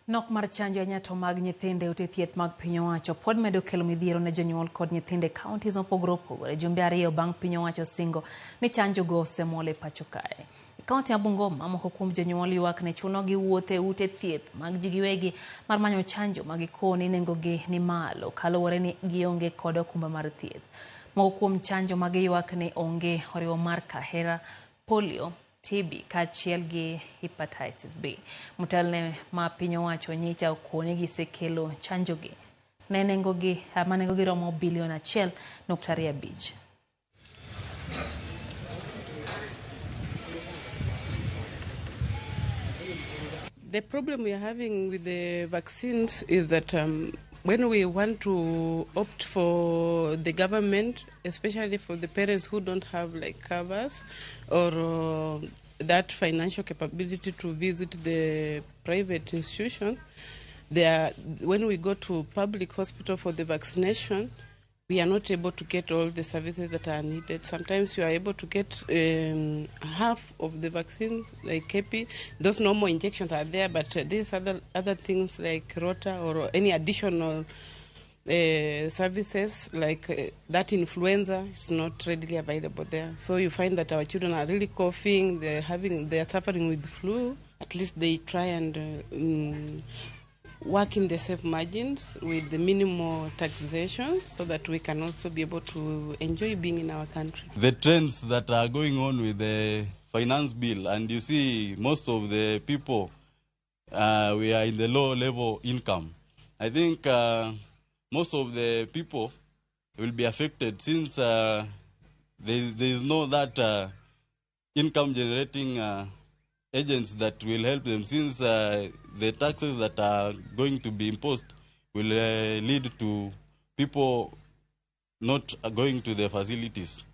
Nok mar chanjo nyato mag nyithinde ute thieth mag piny owacho pod medo kelo midhiero ne jonyuol kod nyithinde kauntis mopogore opogore jumbe ariyo bang' piny owacho singo ni chanjo go osemol e pacho kae. Kaunti ya Bungoma, moko kuom jonyuol ywak ne chuno gi wuothe ute thieth mag ji giwegi mar manyo chanjo magikowo ni nengo gi ni malo kaluwore ni gionge kod okumba mar thieth. Moko kuom chanjo mag ywak ne onge oriwo mar kahera, polio, TB kaachiel gi hepatitis B. Mtelne ma piny owacho nyicha okone gisekelo chanjo gi. Nengo gi romo bilion 1.5. The problem we are having with the vaccines is that when we want to opt for the government, especially for the parents who don't have like covers or that financial capability to visit the private institution, when we go to public hospital for the vaccination, we are not able to get all the services that are needed. Sometimes you are able to get half of the vaccines, like KP. Those normal injections are there, but these other things like rota or any additional services like that influenza is not readily available there. So you find that our children are really coughing, they are suffering with flu. At least they try and work in the safe margins with the minimal taxation so that we can also be able to enjoy being in our country. The trends that are going on with the finance bill, and you see most of the people, we are in the low level income. I think most of the people will be affected since there is no that income generating agents that will help them, since the taxes that are going to be imposed will lead to people not going to the facilities.